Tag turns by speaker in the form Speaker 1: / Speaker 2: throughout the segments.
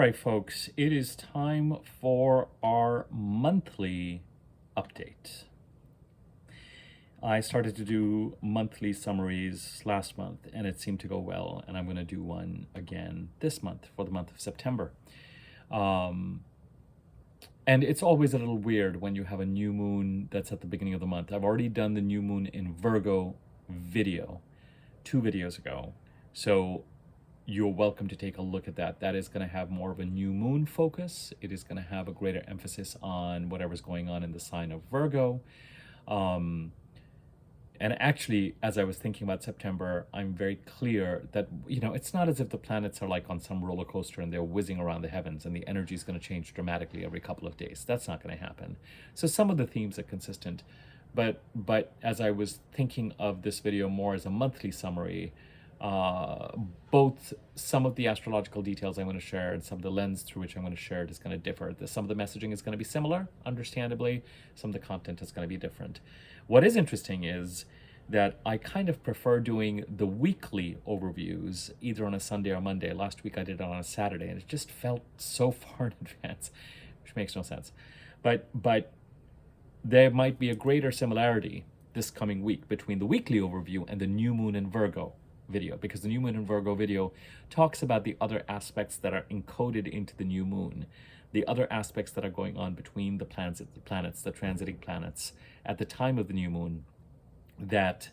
Speaker 1: All right, folks, it is time for our monthly update. I started to do monthly summaries last month and it seemed to go well, and I'm going to do one again this month for the month of September. And it's always a little weird when you have a new moon that's at the beginning of the month. I've already done the new moon in Virgo video 2 videos ago. So you're welcome to take a look at that. That is going to have more of a new moon focus. It is going to have a greater emphasis on whatever's going on in the sign of Virgo. And actually, as I was thinking about September, I'm very clear that, it's not as if the planets are like on some roller coaster and they're whizzing around the heavens and the energy is going to change dramatically every couple of days. That's not going to happen. So some of the themes are consistent. But as I was thinking of this video more as a monthly summary, both some of the astrological details I'm going to share and some of the lens through which I'm going to share it is going to differ. Some of the messaging is going to be similar, understandably. Some of the content is going to be different. What is interesting is that I kind of prefer doing the weekly overviews either on a Sunday or Monday. Last week I did it on a Saturday, and it just felt so far in advance, which makes no sense. But there might be a greater similarity this coming week between the weekly overview and the new moon in Virgo video, because the new moon in Virgo video talks about the other aspects that are encoded into the new moon, the other aspects that are going on between the planets, the transiting planets at the time of the new moon, that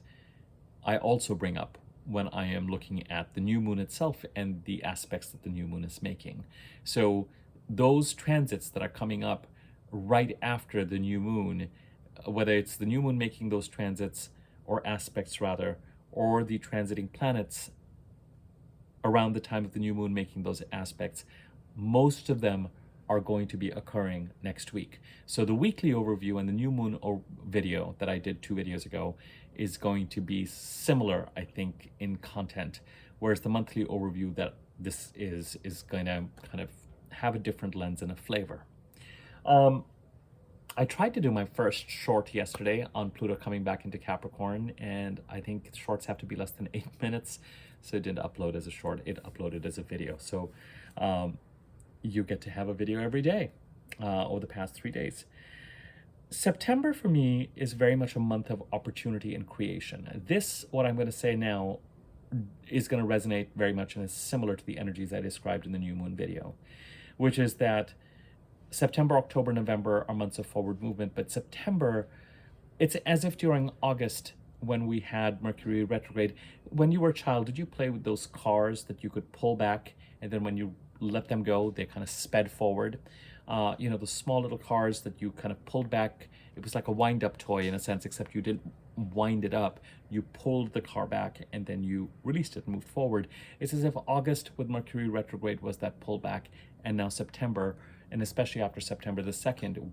Speaker 1: I also bring up when I am looking at the new moon itself and the aspects that the new moon is making. So those transits that are coming up right after the new moon, whether it's the new moon making those transits or aspects rather, or the transiting planets around the time of the new moon making those aspects, most of them are going to be occurring next week. So the weekly overview and the new moon video that I did 2 videos ago is going to be similar, I think, in content, whereas the monthly overview that this is going to kind of have a different lens and a flavor. I tried to do my first short yesterday on Pluto coming back into Capricorn, and I think shorts have to be less than 8 minutes, so it didn't upload as a short, it uploaded as a video. So you get to have a video every day over the past 3 days. September for me is very much a month of opportunity and creation. This, what I'm going to say now, is going to resonate very much and is similar to the energies I described in the new moon video, which is that September, October, November are months of forward movement, but September, it's as if during August when we had Mercury retrograde. When you were a child, did you play with those cars that you could pull back and then when you let them go, they kind of sped forward? The small little cars that you kind of pulled back. It was like a wind-up toy in a sense, except you didn't wind it up. You pulled the car back and then you released it and moved forward. It's as if August with Mercury retrograde was that pullback, and now September, and especially after September the 2nd,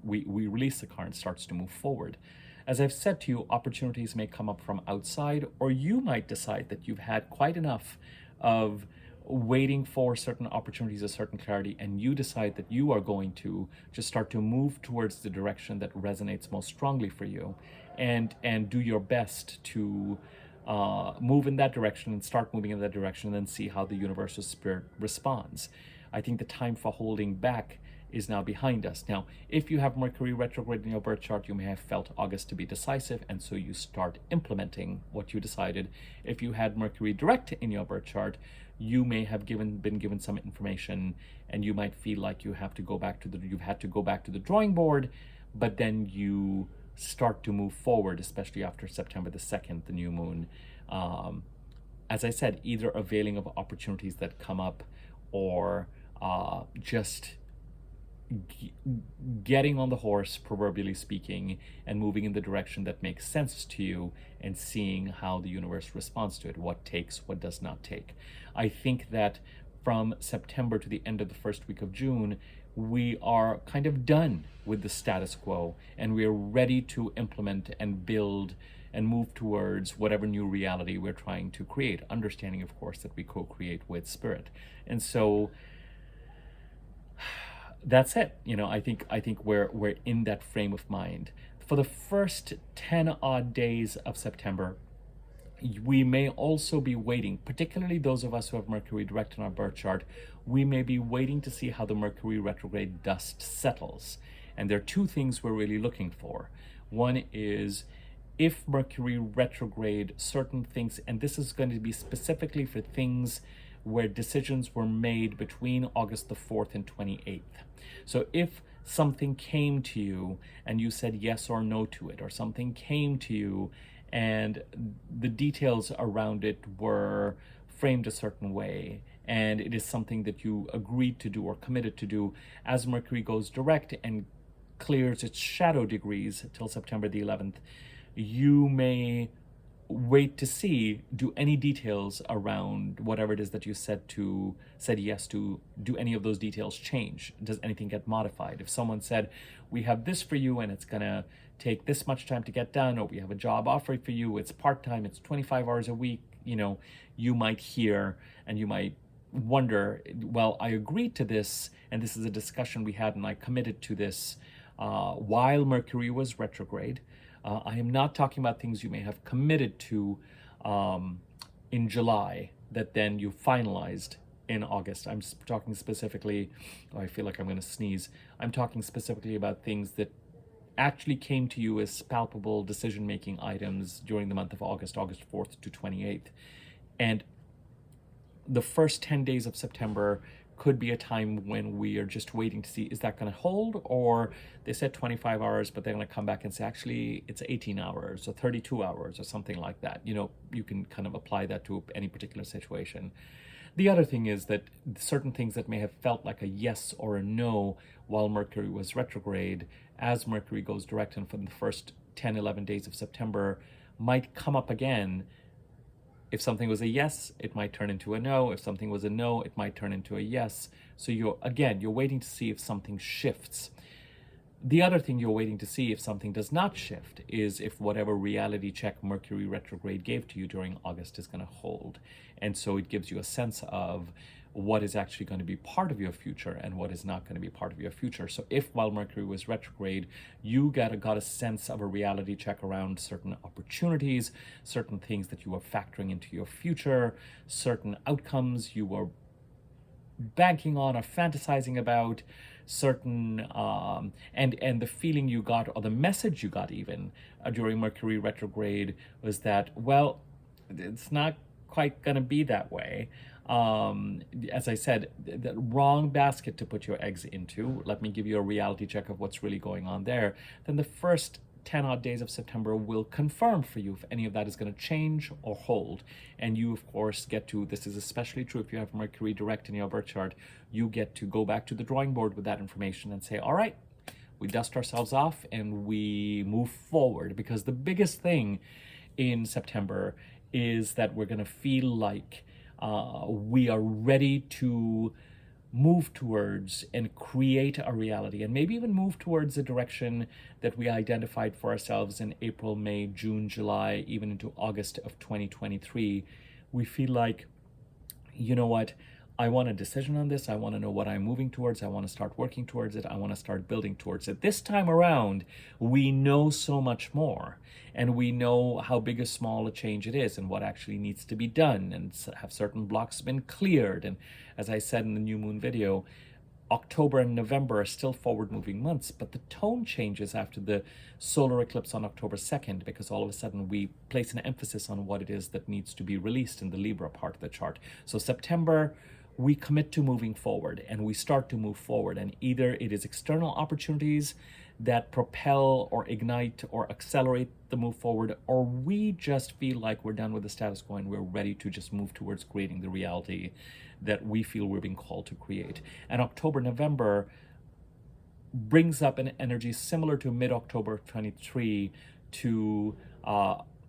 Speaker 1: we release the car and starts to move forward. As I've said to you, opportunities may come up from outside, or you might decide that you've had quite enough of waiting for certain opportunities, a certain clarity, and you decide that you are going to just start to move towards the direction that resonates most strongly for you, and do your best to move in that direction and start moving in that direction, and then see how the universe's spirit responds. I think the time for holding back is now behind us. Now, if you have Mercury retrograde in your birth chart, you may have felt August to be decisive, and so you start implementing what you decided. If you had Mercury direct in your birth chart, you may have been given some information, and you might feel like you've had to go back to the drawing board, but then you start to move forward, especially after September the 2nd, the new moon. As I said, either availing of opportunities that come up, or just getting on the horse, proverbially speaking, and moving in the direction that makes sense to you, and seeing how the universe responds to it, what takes, what does not take. I think that from September to the end of the first week of June, we are kind of done with the status quo, and we're ready to implement and build and move towards whatever new reality we're trying to create, understanding, of course, that we co-create with spirit. And so that's it. I think we're in that frame of mind. For the first 10 odd days of September, We may also be waiting, particularly those of us who have Mercury direct in our birth chart, we may be waiting to see how the Mercury retrograde dust settles. And there are two things we're really looking for. One is if Mercury retrograde certain things, and this is going to be specifically for things where decisions were made between August the 4th and 28th. So if something came to you and you said yes or no to it, or something came to you and the details around it were framed a certain way, and it is something that you agreed to do or committed to do, as Mercury goes direct and clears its shadow degrees till September the 11th, you may wait to see, do any details around whatever it is that you said yes to, do any of those details change? Does anything get modified? If someone said, we have this for you and it's gonna take this much time to get done, or we have a job offer for you, it's part-time, it's 25 hours a week, you might hear and you might wonder, well, I agreed to this and this is a discussion we had and I committed to this while Mercury was retrograde. I am not talking about things you may have committed to in July that then you finalized in August. I'm talking specifically, I feel like I'm going to sneeze. I'm talking specifically about things that actually came to you as palpable decision-making items during the month of August 4th to 28th. And the first 10 days of September could be a time when we are just waiting to see, is that going to hold? Or they said 25 hours, but they're going to come back and say, actually, it's 18 hours or 32 hours or something like that. You can kind of apply that to any particular situation. The other thing is that certain things that may have felt like a yes or a no while Mercury was retrograde, as Mercury goes direct and for the first 10, 11 days of September, might come up again. If something was a yes, it might turn into a no. If something was a no, it might turn into a yes. So you're waiting to see if something shifts. The other thing you're waiting to see if something does not shift is if whatever reality check Mercury retrograde gave to you during August is going to hold. And so it gives you a sense of what is actually going to be part of your future and what is not going to be part of your future. So if while Mercury was retrograde, you got a sense of a reality check around certain opportunities, certain things that you are factoring into your future, certain outcomes you were banking on or fantasizing about, certain and the feeling you got or the message you got even during Mercury retrograde was that, well, it's not quite going to be that way. As I said, the wrong basket to put your eggs into. Let me give you a reality check of what's really going on there. Then the first 10 odd days of September will confirm for you if any of that is going to change or hold. And you, of course, get to, this is especially true if you have Mercury direct in your birth chart, you get to go back to the drawing board with that information and say, all right, we dust ourselves off and we move forward. Because the biggest thing in September is that we're going to feel like we are ready to move towards and create a reality, and maybe even move towards the direction that we identified for ourselves in April, May, June, July, even into August of 2023. We feel like, you know what, I want a decision on this. I want to know what I'm moving towards. I want to start working towards it. I want to start building towards it. This time around, we know so much more, and we know how big or small a change it is and what actually needs to be done, and have certain blocks been cleared. And as I said in the new moon video, October and November are still forward-moving months, but the tone changes after the solar eclipse on October 2nd, because all of a sudden we place an emphasis on what it is that needs to be released in the Libra part of the chart. So September, we commit to moving forward and we start to move forward, and either it is external opportunities that propel or ignite or accelerate the move forward, or we just feel like we're done with the status quo and we're ready to just move towards creating the reality that we feel we're being called to create. And October, November brings up an energy similar to mid-October 23 to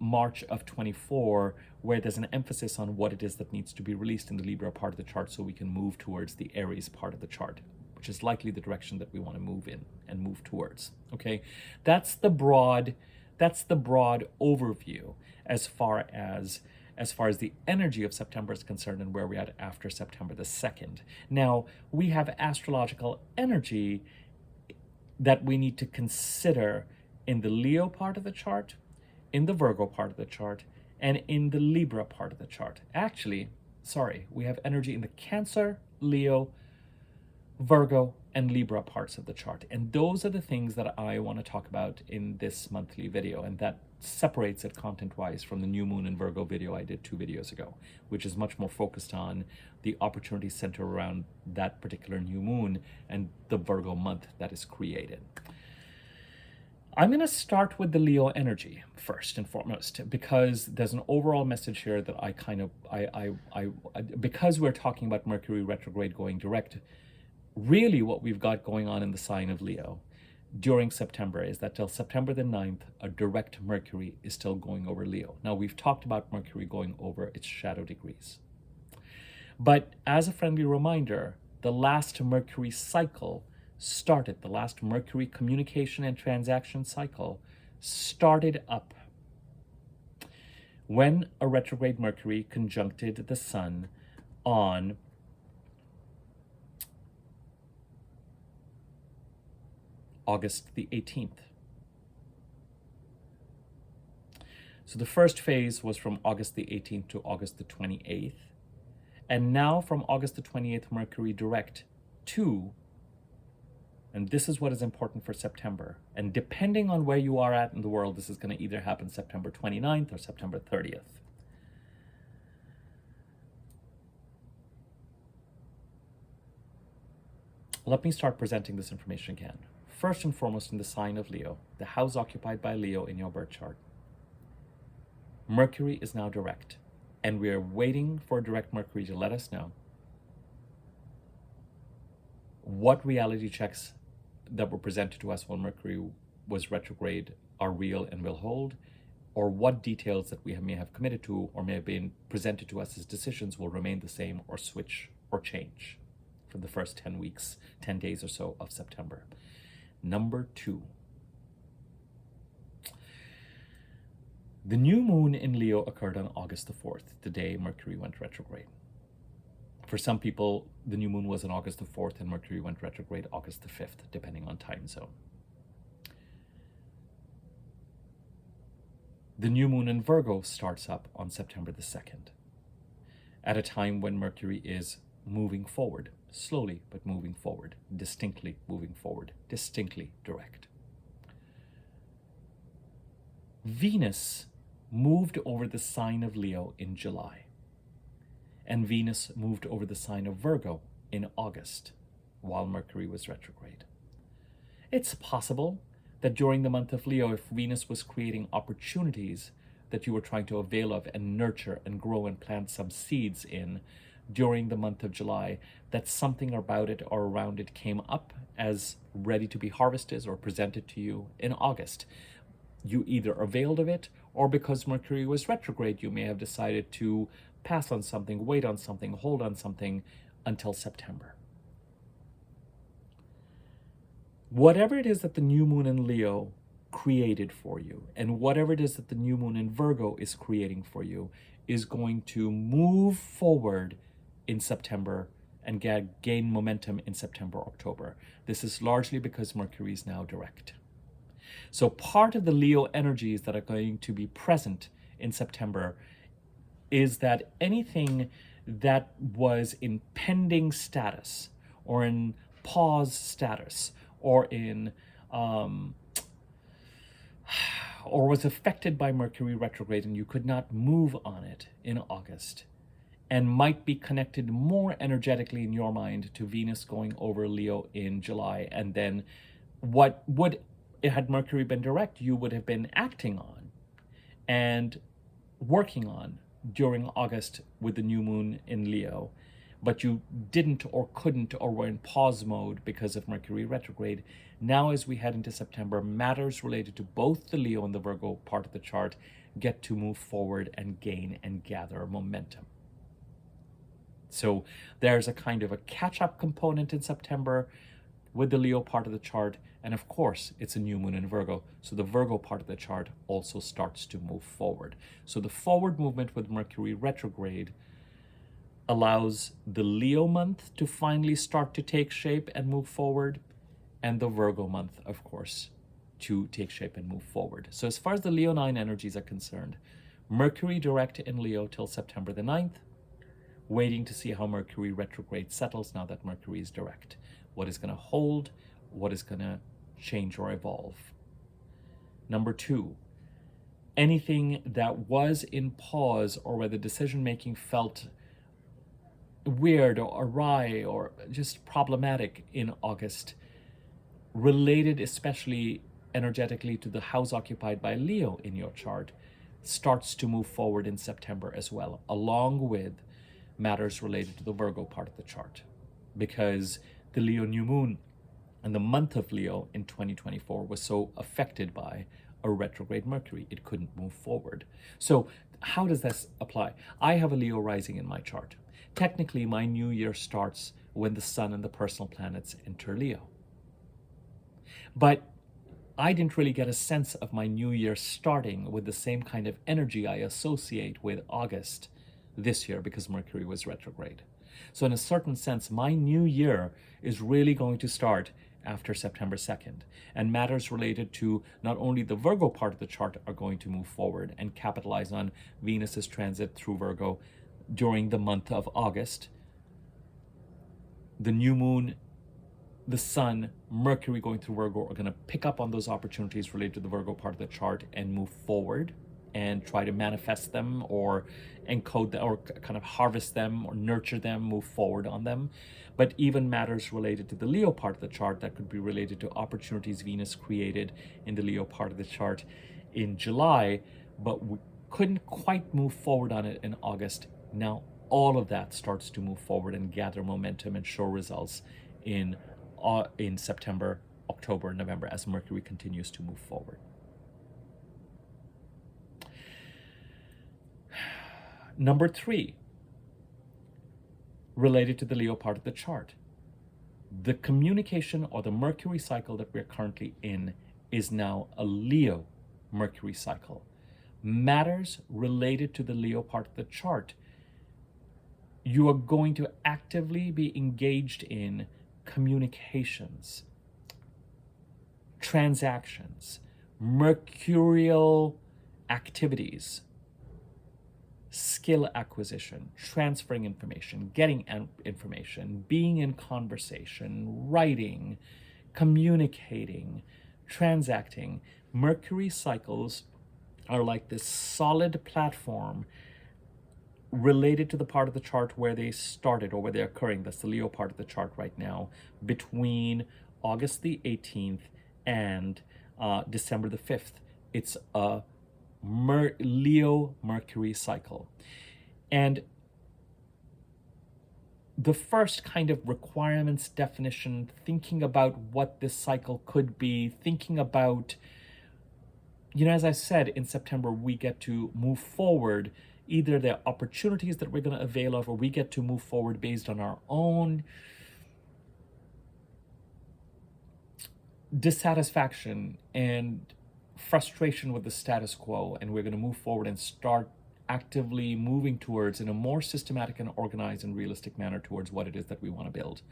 Speaker 1: March of 24, where there's an emphasis on what it is that needs to be released in the Libra part of the chart so we can move towards the Aries part of the chart, which is likely the direction that we want to move in and move towards. Okay, that's the broad overview as far as the energy of September is concerned and where we're at after September the 2nd. Now, we have astrological energy that we need to consider in the Leo part of the chart, in the Virgo part of the chart, and in the Libra part of the chart. Actually, sorry, we have energy in the Cancer, Leo, Virgo, and Libra parts of the chart. And those are the things that I want to talk about in this monthly video. And that separates it content-wise from the new moon in Virgo video I did 2 videos ago, which is much more focused on the opportunity center around that particular new moon and the Virgo month that is created. I'm going to start with the Leo energy first and foremost, because there's an overall message here that because we're talking about Mercury retrograde going direct, really what we've got going on in the sign of Leo during September is that till September the 9th, a direct Mercury is still going over Leo. Now, we've talked about Mercury going over its shadow degrees. But as a friendly reminder, the last Mercury cycle started, the last Mercury communication and transaction cycle started up when a retrograde Mercury conjuncted the Sun on August the 18th. So the first phase was from August the 18th to August the 28th. And now from August the 28th, Mercury direct to, and this is what is important for September, and depending on where you are at in the world, this is going to either happen September 29th or September 30th. Let me start presenting this information again. First and foremost, in the sign of Leo, the house occupied by Leo in your birth chart, Mercury is now direct, and we are waiting for a direct Mercury to let us know what reality checks that were presented to us when Mercury was retrograde are real and will hold, or what details that we may have committed to or may have been presented to us as decisions will remain the same or switch or change for the first 10 weeks, 10 days or so of September. Number 2. The new moon in Leo occurred on August the 4th, the day Mercury went retrograde. For some people, the new moon was on August the 4th and Mercury went retrograde August the 5th, depending on time zone. The new moon in Virgo starts up on September the 2nd, at a time when Mercury is moving forward, slowly but moving forward, distinctly moving forward, distinctly direct. Venus moved over the sign of Leo in July, and Venus moved over the sign of Virgo in August, while Mercury was retrograde. It's possible that during the month of Leo, if Venus was creating opportunities that you were trying to avail of and nurture and grow and plant some seeds in during the month of July, that something about it or around it came up as ready to be harvested or presented to you in August. You either availed of it, or because Mercury was retrograde, you may have decided to pass on something, wait on something, hold on something until September. Whatever it is that the new moon in Leo created for you, and whatever it is that the new moon in Virgo is creating for you, is going to move forward in September and gain momentum in September, October. This is largely because Mercury is now direct. So part of the Leo energies that are going to be present in September is that anything that was in pending status or in pause status or in or was affected by Mercury retrograde and you could not move on it in August, and might be connected more energetically in your mind to Venus going over Leo in July, and then what would, it had Mercury been direct, you would have been acting on and working on during August with the new moon in Leo, but you didn't or couldn't or were in pause mode because of Mercury retrograde. Now, as we head into September, matters related to both the Leo and the Virgo part of the chart get to move forward and gain and gather momentum. So there's a kind of a catch-up component in September with the Leo part of the chart, and of course it's a new moon in Virgo, so the Virgo part of the chart also starts to move forward. So the forward movement with Mercury retrograde allows the Leo month to finally start to take shape and move forward, and the Virgo month, of course, to take shape and move forward. So as far as the Leonine energies are concerned, Mercury direct in Leo till September the 9th, waiting to see how Mercury retrograde settles now that Mercury is direct. What is going to hold? What is going to change or evolve? Number 2, anything that was in pause or where the decision making felt weird or awry or just problematic in August, related especially energetically to the house occupied by Leo in your chart, starts to move forward in September as well, along with matters related to the Virgo part of the chart. Because the Leo new moon and the month of Leo in 2024 was so affected by a retrograde Mercury, it couldn't move forward. So how does this apply? I have a Leo rising in my chart. Technically, my new year starts when the sun and the personal planets enter Leo. But I didn't really get a sense of my new year starting with the same kind of energy I associate with August this year because Mercury was retrograde. So in a certain sense, my new year is really going to start after September 2nd. And matters related to not only the Virgo part of the chart are going to move forward and capitalize on Venus's transit through Virgo during the month of August. The new moon, the sun, Mercury going through Virgo are going to pick up on those opportunities related to the Virgo part of the chart and move forward and try to manifest them or encode them or kind of harvest them or nurture them, move forward on them. But even matters related to the Leo part of the chart that could be related to opportunities Venus created in the Leo part of the chart in July, but we couldn't quite move forward on it in August. Now all of that starts to move forward and gather momentum and show results in September, October, November as Mercury continues to move forward. Number 3, related to the Leo part of the chart. The communication or the Mercury cycle that we're currently in is now a Leo Mercury cycle. Matters related to the Leo part of the chart, you are going to actively be engaged in communications, transactions, mercurial activities, skill acquisition, transferring information, getting information, being in conversation, writing, communicating, transacting. Mercury cycles are like this solid platform related to the part of the chart where they started or where they're occurring. That's the Leo part of the chart right now, between August the 18th and December the 5th. It's a Leo Mercury cycle. And the first kind of requirements, definition, thinking about what this cycle could be, thinking about, as I said, in September, we get to move forward. Either there are opportunities that we're going to avail of, or we get to move forward based on our own dissatisfaction and frustration with the status quo, and we're going to move forward and start actively moving towards, in a more systematic and organized and realistic manner, towards what it is that we want to build.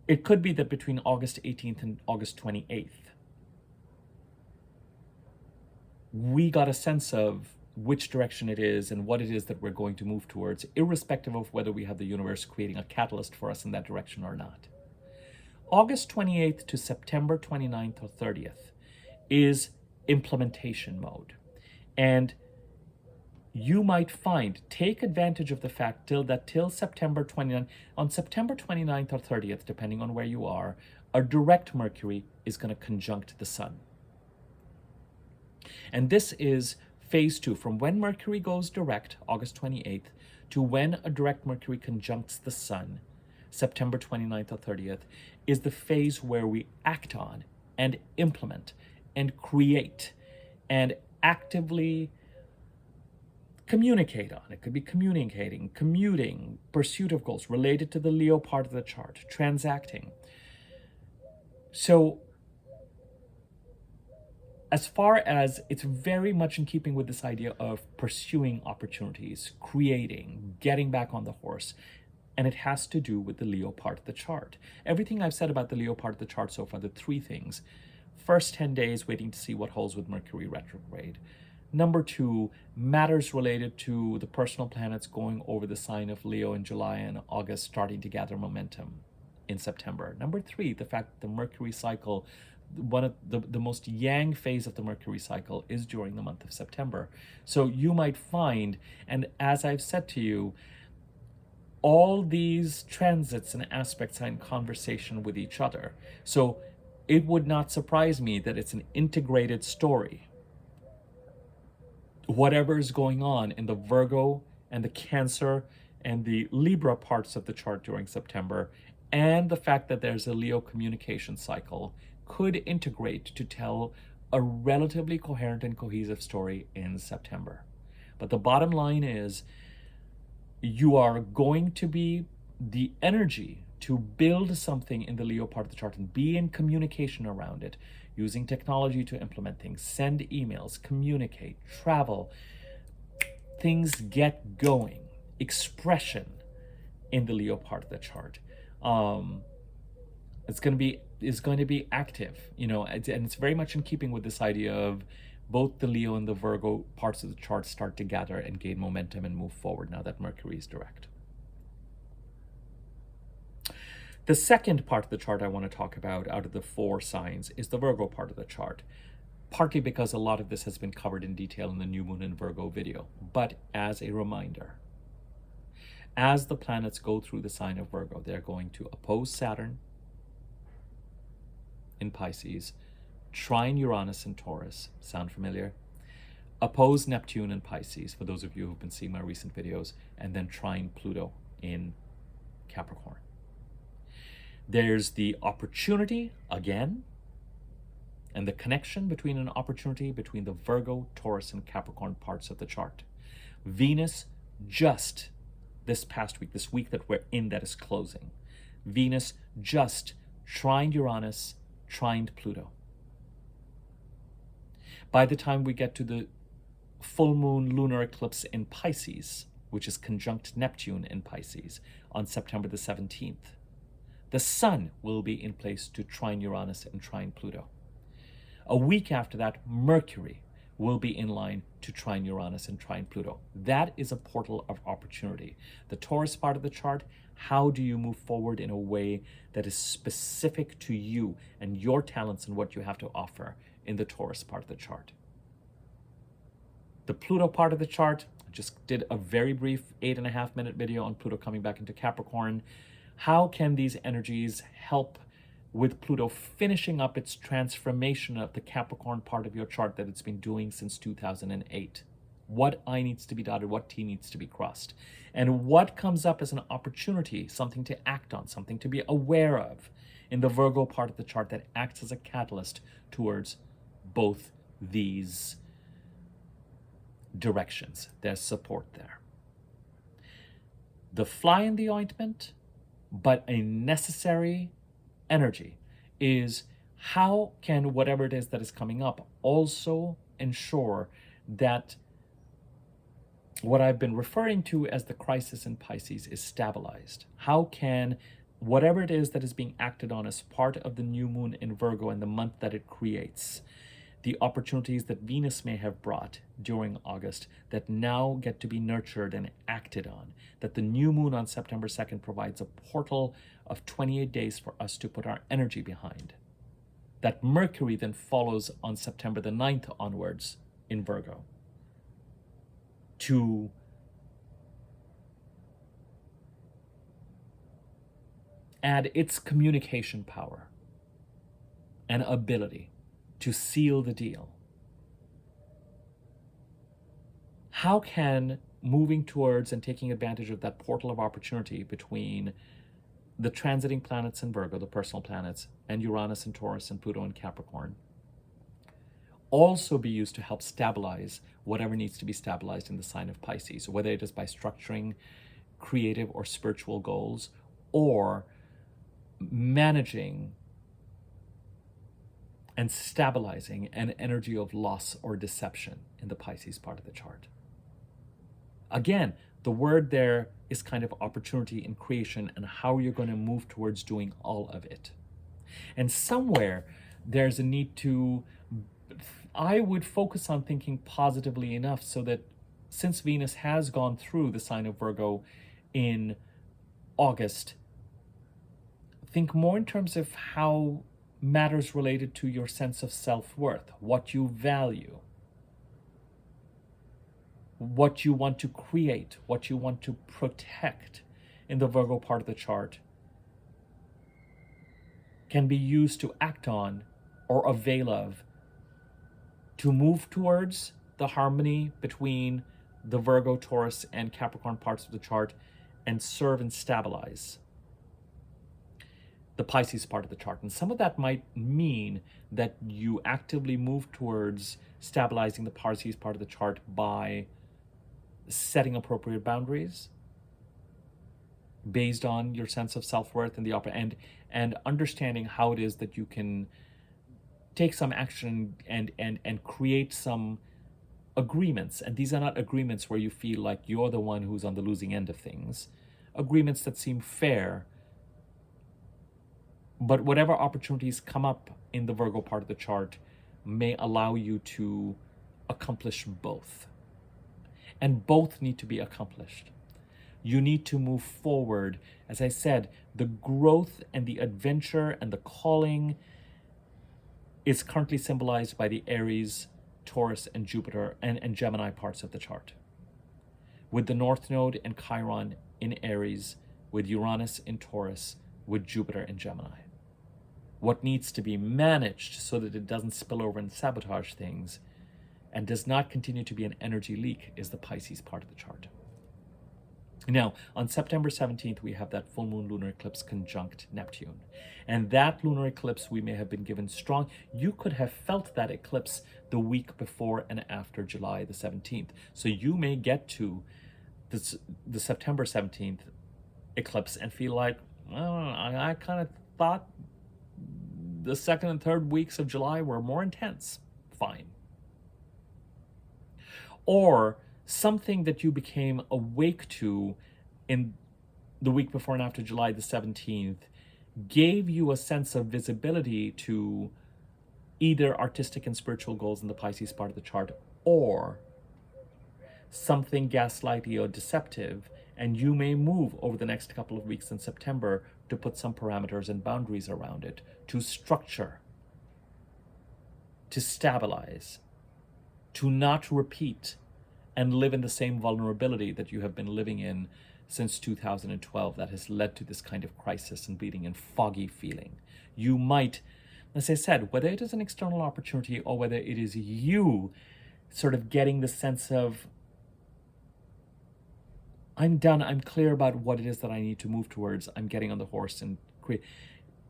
Speaker 1: It could be that between August 18th and August 28th, we got a sense of which direction it is and what it is that we're going to move towards, irrespective of whether we have the universe creating a catalyst for us in that direction or not. August 28th to September 29th or 30th is implementation mode. And you might take advantage of the fact till September 29th, on September 29th or 30th, depending on where you are, a direct Mercury is going to conjunct the sun. And this is phase 2, from when Mercury goes direct, August 28th, to when a direct Mercury conjuncts the sun, September 29th or 30th, is the phase where we act on and implement and create and actively communicate on. It could be communicating, commuting, pursuit of goals related to the Leo part of the chart, transacting. So as far as it's very much in keeping with this idea of pursuing opportunities, creating, getting back on the horse, and it has to do with the Leo part of the chart. Everything I've said about the Leo part of the chart so far, the 3 things: first 10 days waiting to see what holds with Mercury retrograde, Number two, matters related to the personal planets going over the sign of Leo in July and August starting to gather momentum in September. Number three, the fact that the Mercury cycle, one of the most yang phase of the Mercury cycle is during the month of September. So you might find, and as I've said to you, all these transits and aspects are in conversation with each other. So it would not surprise me that it's an integrated story. Whatever is going on in the Virgo and the Cancer and the Libra parts of the chart during September, and the fact that there's a Leo communication cycle, could integrate to tell a relatively coherent and cohesive story in September. But the bottom line is, you are going to be the energy to build something in the Leo part of the chart and be in communication around it, using technology to implement things, send emails, communicate, travel. Things get going. Expression in the Leo part of the chart. It's going to be active, and it's very much in keeping with this idea of both the Leo and the Virgo parts of the chart start to gather and gain momentum and move forward now that Mercury is direct. The second part of the chart I want to talk about out of the 4 signs is the Virgo part of the chart, partly because a lot of this has been covered in detail in the New Moon in Virgo video. But as a reminder, as the planets go through the sign of Virgo, they're going to oppose Saturn in Pisces, trine Uranus in Taurus. Sound familiar? Oppose Neptune in Pisces, for those of you who've been seeing my recent videos, and then trine Pluto in Capricorn. There's the opportunity, again, and the connection between an opportunity between the Virgo, Taurus, and Capricorn parts of the chart. Venus just this past week, this week that we're in that is closing, Venus just trined Uranus, trined Pluto. By the time we get to the full moon lunar eclipse in Pisces, which is conjunct Neptune in Pisces on September the 17th, the Sun will be in place to trine Uranus and trine Pluto. A week after that, Mercury will be in line to trine Uranus and trine Pluto. That is a portal of opportunity. The Taurus part of the chart, how do you move forward in a way that is specific to you and your talents and what you have to offer in the Taurus part of the chart? The Pluto part of the chart, I just did a very brief 8.5-minute video on Pluto coming back into Capricorn. How can these energies help with Pluto finishing up its transformation of the Capricorn part of your chart that it's been doing since 2008? What I needs to be dotted, what T needs to be crossed, and what comes up as an opportunity, something to act on, something to be aware of in the Virgo part of the chart that acts as a catalyst towards both these directions. There's support there. The fly in the ointment, but a necessary energy, is how can whatever it is that is coming up also ensure that what I've been referring to as the crisis in Pisces is stabilized? How can whatever it is that is being acted on as part of the new moon in Virgo and the month that it creates, the opportunities that Venus may have brought during August that now get to be nurtured and acted on, that the new moon on September 2nd provides a portal of 28 days for us to put our energy behind, that Mercury then follows on September the 9th onwards in Virgo to add its communication power and ability to seal the deal. How can moving towards and taking advantage of that portal of opportunity between the transiting planets in Virgo, the personal planets, and Uranus and Taurus and Pluto and Capricorn, also be used to help stabilize whatever needs to be stabilized in the sign of Pisces, whether it is by structuring creative or spiritual goals or managing and stabilizing an energy of loss or deception in the Pisces part of the chart. Again, the word there is kind of opportunity in creation and how you're going to move towards doing all of it. And somewhere there's a need to I would focus on thinking positively enough so that since Venus has gone through the sign of Virgo in August, think more in terms of how matters related to your sense of self-worth, what you value, what you want to create, what you want to protect in the Virgo part of the chart can be used to act on or avail of to move towards the harmony between the Virgo, Taurus, and Capricorn parts of the chart and serve and stabilize the Pisces part of the chart. And some of that might mean that you actively move towards stabilizing the Pisces part of the chart by setting appropriate boundaries based on your sense of self-worth and the upper end, and understanding how it is that you can take some action and create some agreements. And these are not agreements where you feel like you're the one who's on the losing end of things. Agreements that seem fair. But whatever opportunities come up in the Virgo part of the chart may allow you to accomplish both. And both need to be accomplished. You need to move forward. As I said, the growth and the adventure and the calling is currently symbolized by the Aries, Taurus, and Jupiter and Gemini parts of the chart. With the North Node and Chiron in Aries, with Uranus in Taurus, with Jupiter in Gemini. What needs to be managed so that it doesn't spill over and sabotage things and does not continue to be an energy leak is the Pisces part of the chart. Now, on September 17th, we have that full moon lunar eclipse conjunct Neptune. And that lunar eclipse, we may have been given strong. You could have felt that eclipse the week before and after July the 17th. So you may get to the September 17th eclipse and feel like, well, I kind of thought the second and third weeks of July were more intense. Fine. Or something that you became awake to in the week before and after July the 17th gave you a sense of visibility to either artistic and spiritual goals in the Pisces part of the chart, or something gaslighty or deceptive, and you may move over the next couple of weeks in September to put some parameters and boundaries around it, to structure, to stabilize, to not repeat and live in the same vulnerability that you have been living in since 2012 that has led to this kind of crisis and bleeding and foggy feeling. You might, as I said, whether it is an external opportunity or whether it is you sort of getting the sense of, I'm done, I'm clear about what it is that I need to move towards, I'm getting on the horse and create.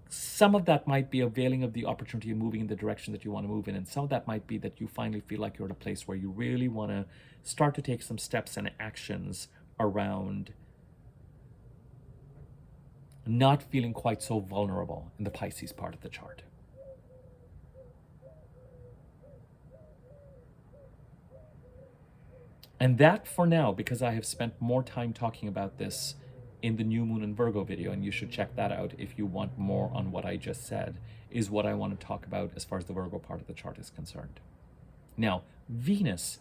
Speaker 1: Some of that might be availing of the opportunity of moving in the direction that you want to move in, and some of that might be that you finally feel like you're at a place where you really want to start to take some steps and actions around not feeling quite so vulnerable in the Pisces part of the chart. And that for now, because I have spent more time talking about this in the new moon and Virgo video, and you should check that out if you want more on what I just said, is what I want to talk about as far as the Virgo part of the chart is concerned. Now, Venus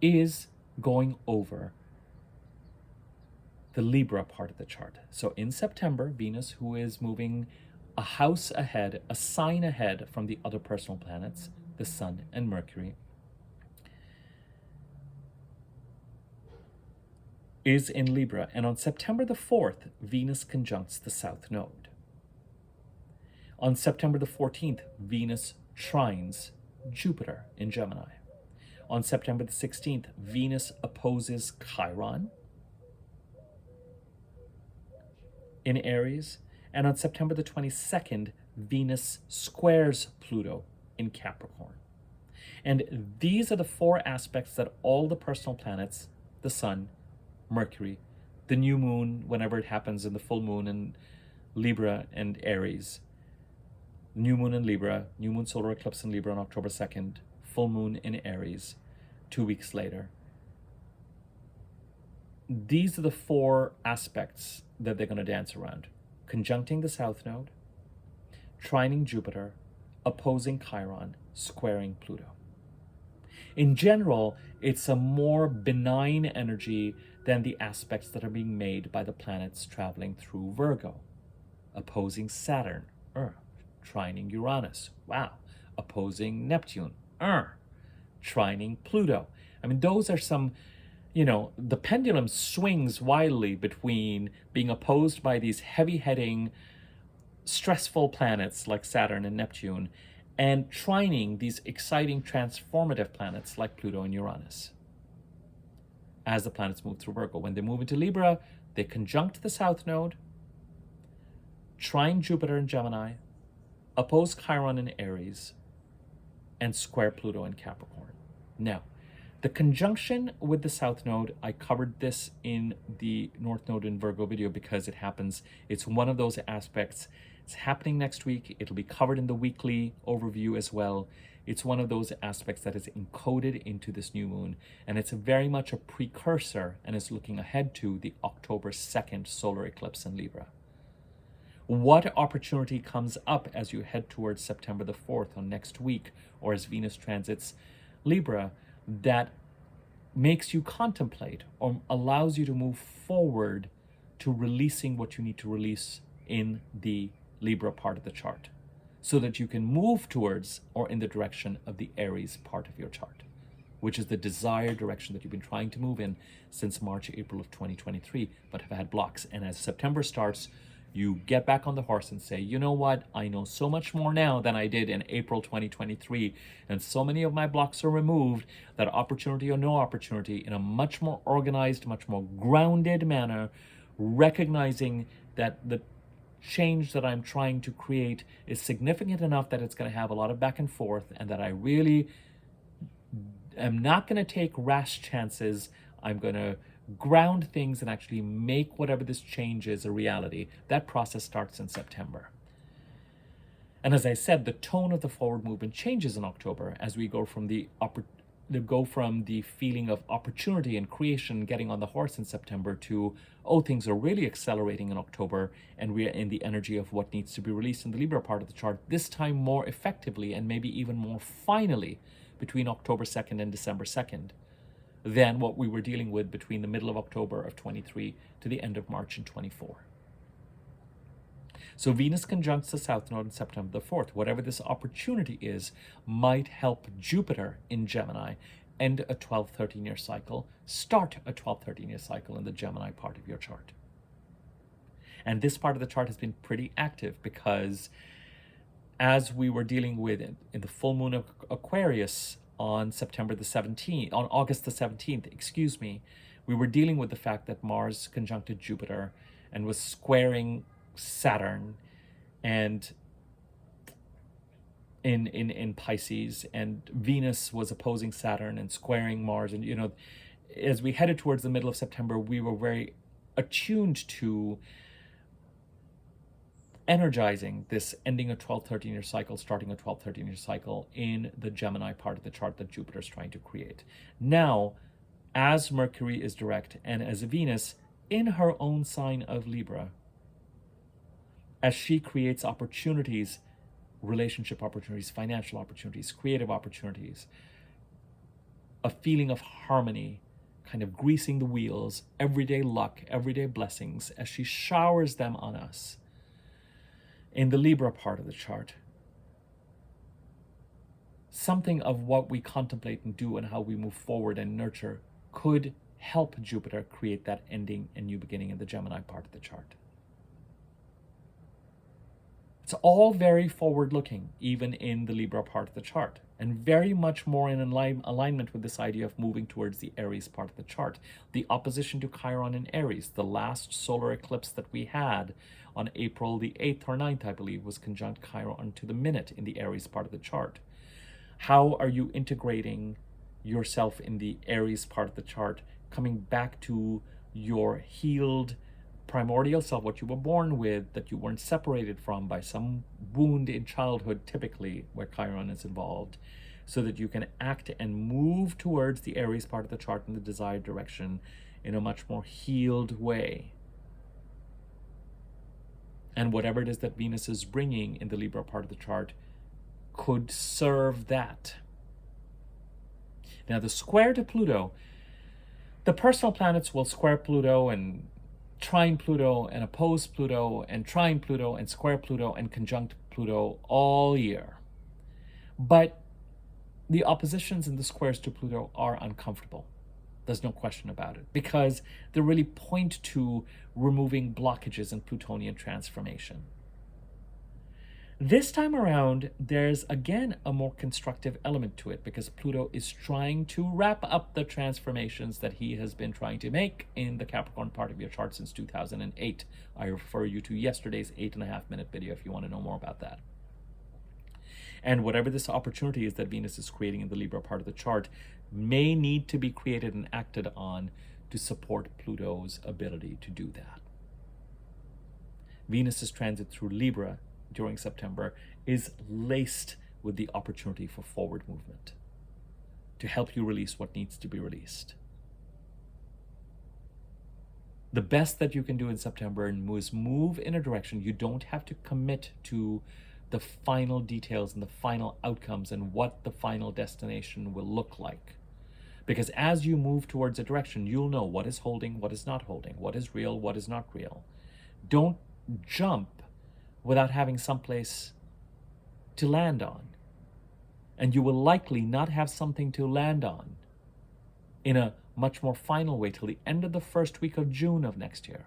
Speaker 1: is going over the Libra part of the chart. So in September, Venus, who is moving a house ahead, a sign ahead from the other personal planets, the Sun and Mercury, is in Libra. And on September the 4th, Venus conjuncts the South Node. On September the 14th, Venus trines Jupiter in Gemini. On September the 16th, Venus opposes Chiron in Aries. And on September the 22nd, Venus squares Pluto in Capricorn. And these are the four aspects that all the personal planets, the Sun, Mercury, the new moon, whenever it happens, in the full moon in Libra and Aries, new moon in Libra, new moon solar eclipse in Libra on October 2nd, full moon in Aries 2 weeks later. These are the four aspects that they're going to dance around: conjuncting the South Node, trining Jupiter, opposing Chiron, squaring Pluto. In general, it's a more benign energy than the aspects that are being made by the planets traveling through Virgo. Opposing Saturn, trining Uranus, wow. Opposing Neptune, trining Pluto. I mean, those are some, the pendulum swings wildly between being opposed by these heavy-hitting, stressful planets like Saturn and Neptune, and trining these exciting, transformative planets like Pluto and Uranus. As the planets move through Virgo, when they move into Libra, they conjunct the South Node, trine Jupiter in Gemini, oppose Chiron in Aries, and square Pluto in Capricorn. Now, the conjunction with the South Node, I covered this in the North Node in Virgo video because it's one of those aspects. It's happening next week. It'll be covered in the weekly overview as well. It's one of those aspects that is encoded into this new moon, and it's very much a precursor and is looking ahead to the October 2nd solar eclipse in Libra. What opportunity comes up as you head towards September the 4th on next week, or as Venus transits Libra, that makes you contemplate or allows you to move forward to releasing what you need to release in the Libra part of the chart, so that you can move towards or in the direction of the Aries part of your chart, which is the desired direction that you've been trying to move in since March, April of 2023, but have had blocks. And as September starts, you get back on the horse and say, you know what, I know so much more now than I did in April 2023, and so many of my blocks are removed that opportunity or no opportunity, in a much more organized, much more grounded manner, recognizing that the change that I'm trying to create is significant enough that it's going to have a lot of back and forth, and that I really am not going to take rash chances. I'm going to ground things and actually make whatever this change is a reality. That process starts in September. And as I said, the tone of the forward movement changes in October as we go from the feeling of opportunity and creation, getting on the horse in September, to, oh, things are really accelerating in October, and we are in the energy of what needs to be released in the Libra part of the chart, this time more effectively and maybe even more finally between October 2nd and December 2nd. Than what we were dealing with between the middle of October of 23 to the end of March in 24. So Venus conjuncts the South Node on September the 4th. Whatever this opportunity is might help Jupiter in Gemini end a 12-13-year cycle, start a 12-13-year cycle in the Gemini part of your chart. And this part of the chart has been pretty active because as we were dealing with in the full moon of Aquarius on August the 17th, we were dealing with the fact that Mars conjuncted Jupiter and was squaring Saturn and in Pisces, and Venus was opposing Saturn and squaring Mars. And, as we headed towards the middle of September, we were very attuned to energizing this ending a 12-13-year cycle, starting a 12-13-year cycle in the Gemini part of the chart that Jupiter is trying to create. Now, as Mercury is direct and as Venus in her own sign of Libra, as she creates opportunities, relationship opportunities, financial opportunities, creative opportunities, a feeling of harmony, kind of greasing the wheels, everyday luck, everyday blessings, as she showers them on us, in the Libra part of the chart, something of what we contemplate and do and how we move forward and nurture could help Jupiter create that ending and new beginning in the Gemini part of the chart. It's all very forward-looking, even in the Libra part of the chart, and very much more in alignment with this idea of moving towards the Aries part of the chart. The opposition to Chiron in Aries, the last solar eclipse that we had on April the 8th or 9th, I believe, was conjunct Chiron to the minute in the Aries part of the chart. How are you integrating yourself in the Aries part of the chart, coming back to your healed primordial self, what you were born with, that you weren't separated from by some wound in childhood, typically where Chiron is involved, so that you can act and move towards the Aries part of the chart in the desired direction in a much more healed way. And whatever it is that Venus is bringing in the Libra part of the chart could serve that. Now, the square to Pluto, the personal planets will square Pluto and trine Pluto and oppose Pluto and trine Pluto and square Pluto and conjunct Pluto all year. But the oppositions and the squares to Pluto are uncomfortable. There's no question about it, because they really point to removing blockages in Plutonian transformation. This time around, there's again a more constructive element to it, because Pluto is trying to wrap up the transformations that he has been trying to make in the Capricorn part of your chart since 2008. I refer you to yesterday's 8.5-minute video if you want to know more about that. And whatever this opportunity is that Venus is creating in the Libra part of the chart may need to be created and acted on to support Pluto's ability to do that. Venus's transit through Libra during September is laced with the opportunity for forward movement to help you release what needs to be released. The best that you can do in September is move in a direction. You don't have to commit to the final details and the final outcomes and what the final destination will look like. Because as you move towards a direction, you'll know what is holding, what is not holding, what is real, what is not real. Don't jump without having someplace to land on. And you will likely not have something to land on in a much more final way till the end of the first week of June of next year.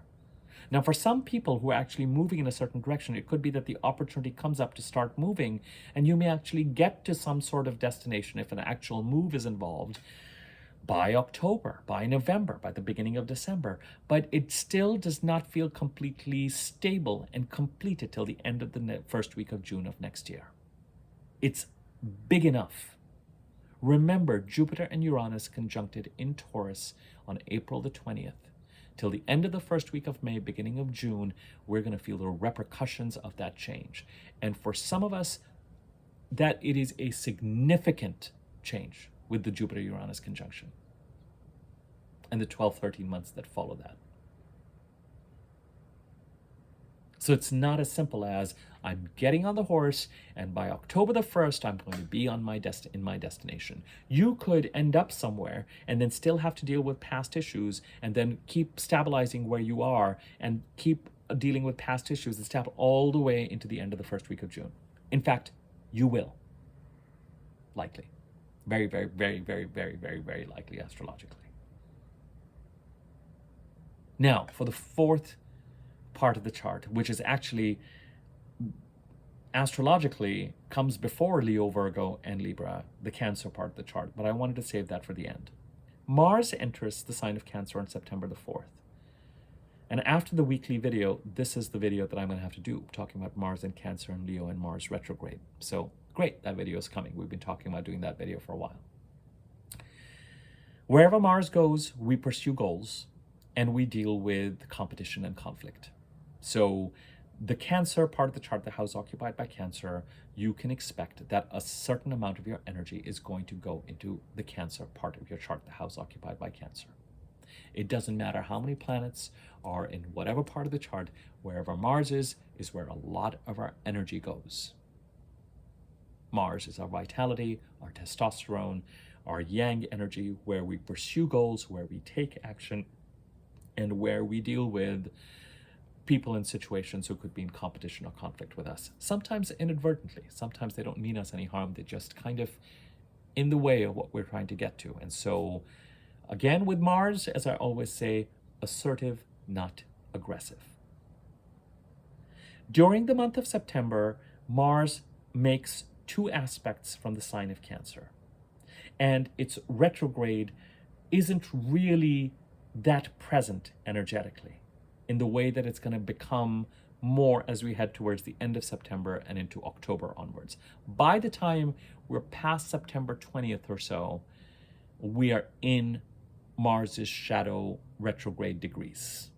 Speaker 1: Now, for some people who are actually moving in a certain direction, it could be that the opportunity comes up to start moving, and you may actually get to some sort of destination if an actual move is involved by October, by November, by the beginning of December. But it still does not feel completely stable and completed till the end of the first week of June of next year. It's big enough. Remember, Jupiter and Uranus conjuncted in Taurus on April the 20th. Till the end of the first week of May, beginning of June, we're going to feel the repercussions of that change. And for some of us, that it is a significant change with the Jupiter-Uranus conjunction and the 12-13 months that follow that. So it's not as simple as I'm getting on the horse and by October the 1st, I'm going to be on in my destination. You could end up somewhere and then still have to deal with past issues and then keep stabilizing where you are and keep dealing with past issues and step all the way into the end of the first week of June. In fact, you will. Likely. Very, very, very, very, very, very, very likely astrologically. Now, for the fourth part of the chart, which is actually astrologically comes before Leo, Virgo, and Libra, the Cancer part of the chart, but I wanted to save that for the end. Mars enters the sign of Cancer on September the 4th. And after the weekly video, this is the video that I'm going to have to do, talking about Mars and Cancer and Leo and Mars retrograde. So great, that video is coming. We've been talking about doing that video for a while. Wherever Mars goes, we pursue goals and we deal with competition and conflict. So the Cancer part of the chart, the house occupied by Cancer, you can expect that a certain amount of your energy is going to go into the Cancer part of your chart, the house occupied by Cancer. It doesn't matter how many planets are in whatever part of the chart, wherever Mars is where a lot of our energy goes. Mars is our vitality, our testosterone, our yang energy, where we pursue goals, where we take action, and where we deal with people in situations who could be in competition or conflict with us. Sometimes inadvertently. Sometimes they don't mean us any harm. They're just kind of in the way of what we're trying to get to. And so, again, with Mars, as I always say, assertive, not aggressive. During the month of September, Mars makes two aspects from the sign of Cancer. And its retrograde isn't really that present energetically in the way that it's going to become more as we head towards the end of September and into October onwards. By the time we're past September 20th or so, we are in Mars's shadow retrograde degrees.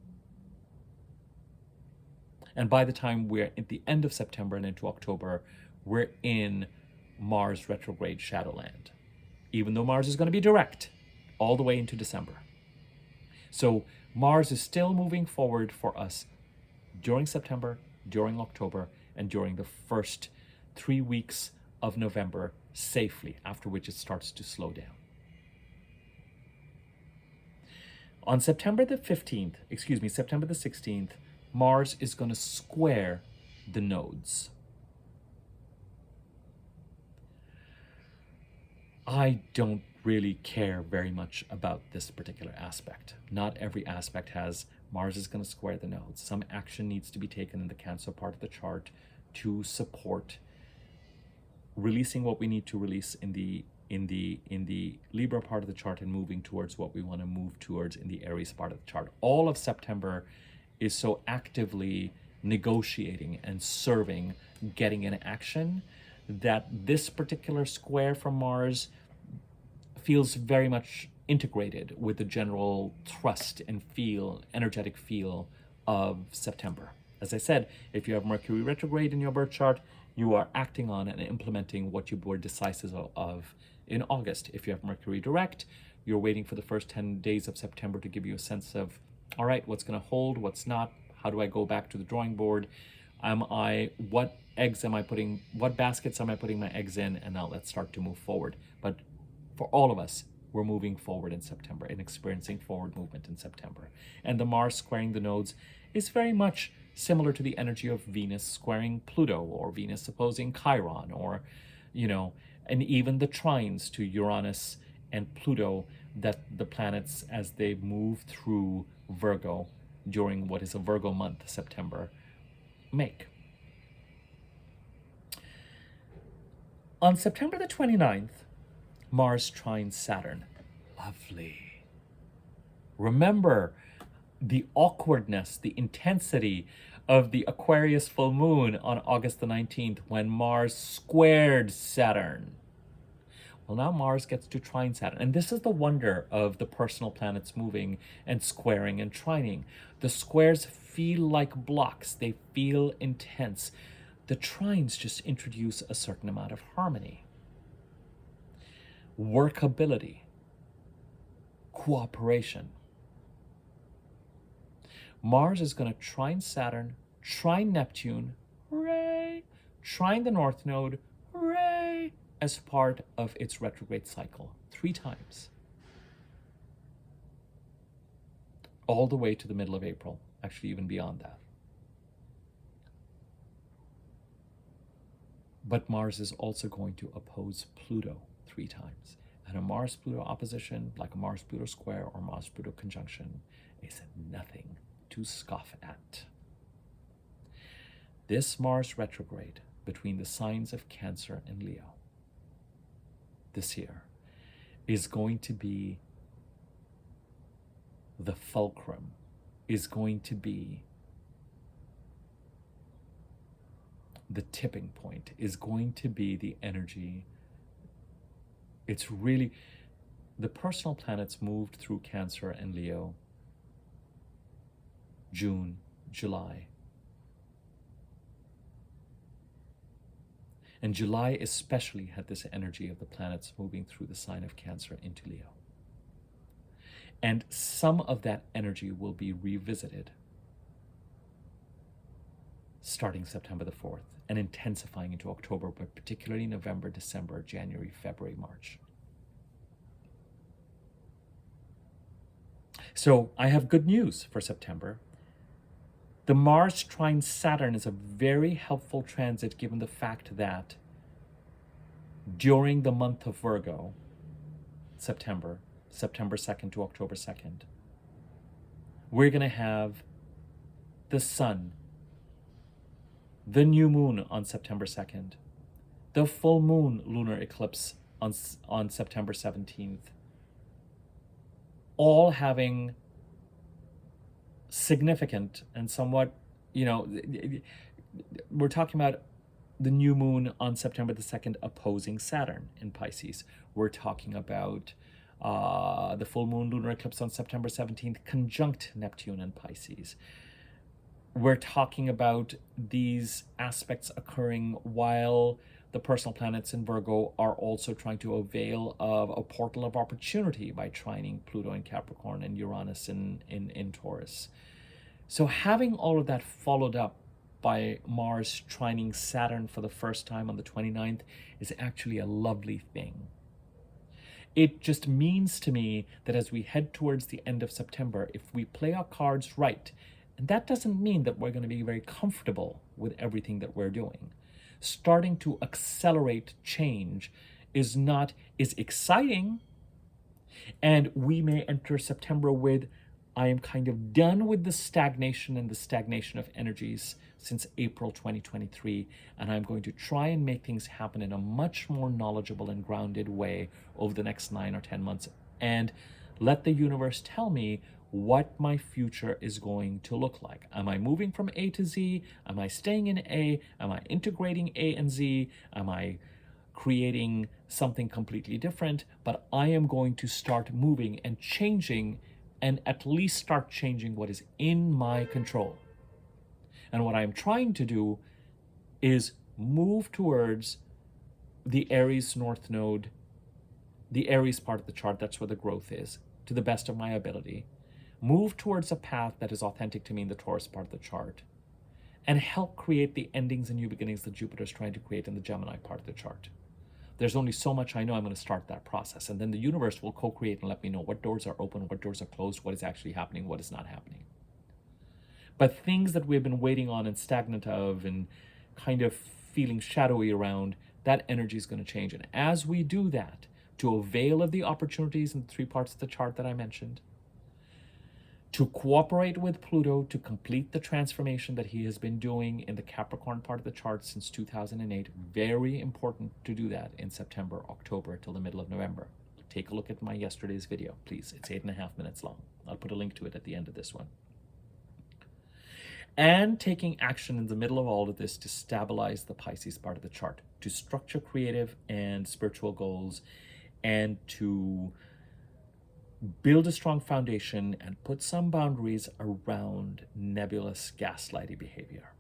Speaker 1: And by the time we're at the end of September and into October, we're in Mars retrograde shadowland, even though Mars is going to be direct all the way into December. So Mars is still moving forward for us during September, during October, and during the first 3 weeks of November safely, after which it starts to slow down. On September the 15th, excuse me, September the 16th, Mars is going to square the nodes. I don't really care very much about this particular aspect. Not every aspect has Mars is going to square the nodes. Some action needs to be taken in the Cancer part of the chart to support releasing what we need to release in the Libra part of the chart and moving towards what we want to move towards in the Aries part of the chart. All of September is so actively negotiating and serving, getting in action, that this particular square from Mars feels very much integrated with the general thrust and feel, energetic feel of September. As I said, if you have Mercury retrograde in your birth chart, you are acting on and implementing what you were decisive of in August. If you have Mercury direct, you're waiting for the first 10 days of September to give you a sense of, all right, what's going to hold, what's not, how do I go back to the drawing board? What eggs am I putting, what baskets am I putting my eggs in? And now let's start to move forward. But for all of us, we're moving forward in September and experiencing forward movement in September. And the Mars squaring the nodes is very much similar to the energy of Venus squaring Pluto, or Venus opposing Chiron, or, and even the trines to Uranus and Pluto that the planets, as they move through Virgo during what is a Virgo month, September, make. On September the 29th, Mars trines Saturn. Lovely. Remember the awkwardness, the intensity of the Aquarius full moon on August the 19th when Mars squared Saturn. Well, now Mars gets to trine Saturn. And this is the wonder of the personal planets moving and squaring and trining. The squares feel like blocks. They feel intense. The trines just introduce a certain amount of harmony, workability, cooperation. Mars is going to trine Saturn, trine Neptune, hooray, trine the North Node, hooray, as part of its retrograde cycle 3 times. All the way to the middle of April, actually even beyond that. But Mars is also going to oppose Pluto 3 times. And a Mars-Pluto opposition, like a Mars-Pluto square or Mars-Pluto conjunction, is nothing to scoff at. This Mars retrograde between the signs of Cancer and Leo this year is going to be the fulcrum, is going to be the tipping point, is going to be the energy. It's really, the personal planets moved through Cancer and Leo June, July. And July especially had this energy of the planets moving through the sign of Cancer into Leo. And some of that energy will be revisited starting September the 4th and intensifying into October, but particularly November, December, January, February, March. So I have good news for September. The Mars trine Saturn is a very helpful transit, given the fact that during the month of Virgo, September 2nd to October 2nd, we're going to have the sun, the new moon on September 2nd, the full moon lunar eclipse on September 17th, all having significant and somewhat, we're talking about the new moon on September the 2nd opposing Saturn in Pisces. We're talking about the full moon lunar eclipse on September 17th conjunct Neptune in Pisces. We're talking about these aspects occurring while the personal planets in Virgo are also trying to avail of a portal of opportunity by trining Pluto in Capricorn and Uranus in Taurus. So having all of that followed up by Mars trining Saturn for the first time on the 29th is actually a lovely thing. It just means to me that as we head towards the end of September, if we play our cards right, and that doesn't mean that we're going to be very comfortable with everything that we're doing. Starting to accelerate change is exciting, and we may enter September with, I am kind of done with the stagnation and the stagnation of energies since April 2023, and I'm going to try and make things happen in a much more knowledgeable and grounded way over the next 9 or 10 months, and let the universe tell me what my future is going to look like. Am I moving from A to Z? Am I staying in A? Am I integrating A and Z? Am I creating something completely different? But I am going to start moving and changing, and at least start changing what is in my control. And what I'm trying to do is move towards the Aries North Node, the Aries part of the chart, that's where the growth is, to the best of my ability. Move towards a path that is authentic to me in the Taurus part of the chart, and help create the endings and new beginnings that Jupiter is trying to create in the Gemini part of the chart. There's only so much I know. I'm going to start that process, and then the universe will co-create and let me know what doors are open, what doors are closed, what is actually happening, what is not happening. But things that we've been waiting on and stagnant of and kind of feeling shadowy around, that energy is going to change. And as we do that, to avail of the opportunities in the 3 parts of the chart that I mentioned, to cooperate with Pluto to complete the transformation that he has been doing in the Capricorn part of the chart since 2008. Very important to do that in September, October, till the middle of November. Take a look at my yesterday's video, please. It's 8.5 minutes long. I'll put a link to it at the end of this one. And taking action in the middle of all of this to stabilize the Pisces part of the chart, to structure creative and spiritual goals, and to build a strong foundation and put some boundaries around nebulous gaslighting behavior.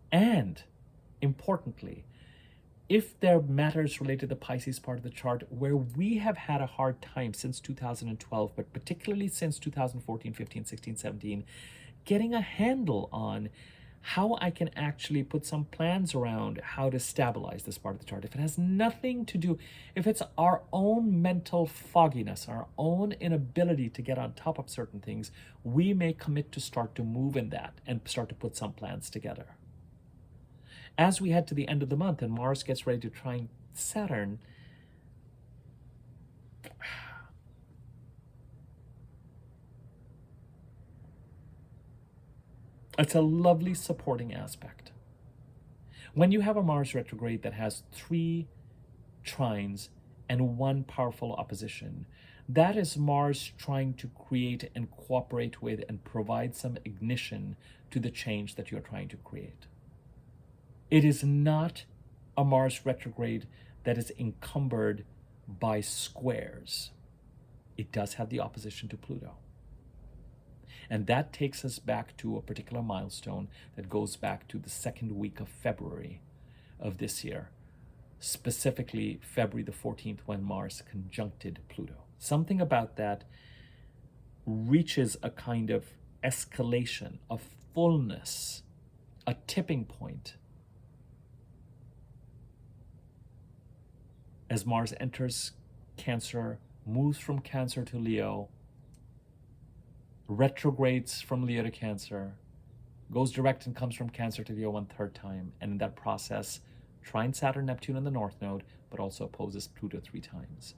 Speaker 1: And importantly, if there are matters related to the Pisces part of the chart where we have had a hard time since 2012, but particularly since 2014, 15, 16, 17, getting a handle on how I can actually put some plans around how to stabilize this part of the chart. If it has nothing to do, if it's our own mental fogginess, our own inability to get on top of certain things, we may commit to start to move in that and start to put some plans together. As we head to the end of the month and Mars gets ready to trine Saturn, it's a lovely supporting aspect. When you have a Mars retrograde that has 3 trines and 1 powerful opposition, that is Mars trying to create and cooperate with and provide some ignition to the change that you're trying to create. It is not a Mars retrograde that is encumbered by squares. It does have the opposition to Pluto. And that takes us back to a particular milestone that goes back to the 2nd week of February of this year, specifically February the 14th, when Mars conjuncted Pluto. Something about that reaches a kind of escalation, a fullness, a tipping point, as Mars enters Cancer, moves from Cancer to Leo, retrogrades from Leo to Cancer, goes direct and comes from Cancer to Leo 1/3 time, and in that process trines Saturn, Neptune in the North Node, but also opposes Pluto 3 times.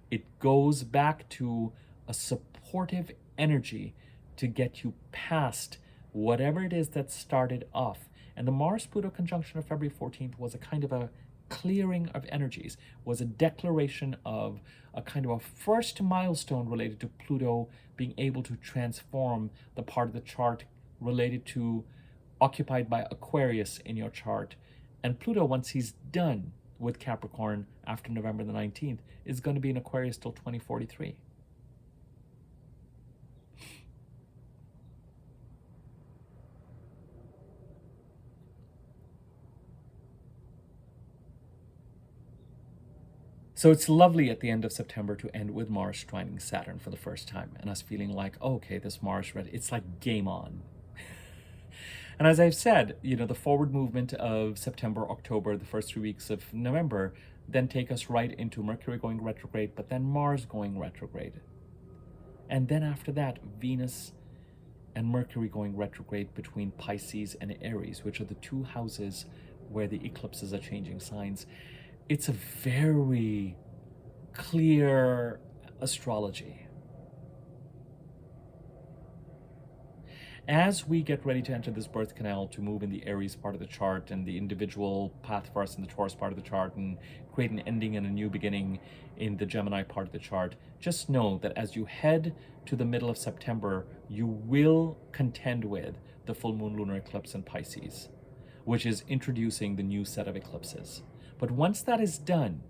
Speaker 1: It goes back to a supportive energy to get you past whatever it is that started off. And the Mars-Pluto conjunction of February 14th was a kind of a clearing of energies, was a declaration of a kind of a first milestone related to Pluto being able to transform the part of the chart related to occupied by Aquarius in your chart. And Pluto, once he's done with Capricorn after November the 19th, is going to be in Aquarius till 2043. So it's lovely at the end of September to end with Mars trining Saturn for the first time, and us feeling like, oh, okay, this Mars, it's like game on. And as I've said, the forward movement of September, October, the first 3 weeks of November, then take us right into Mercury going retrograde, but then Mars going retrograde. And then after that, Venus and Mercury going retrograde between Pisces and Aries, which are the two houses where the eclipses are changing signs. It's a very clear astrology. As we get ready to enter this birth canal to move in the Aries part of the chart and the individual path for us in the Taurus part of the chart and create an ending and a new beginning in the Gemini part of the chart, just know that as you head to the middle of September, you will contend with the full moon lunar eclipse in Pisces, which is introducing the new set of eclipses. But once that is done,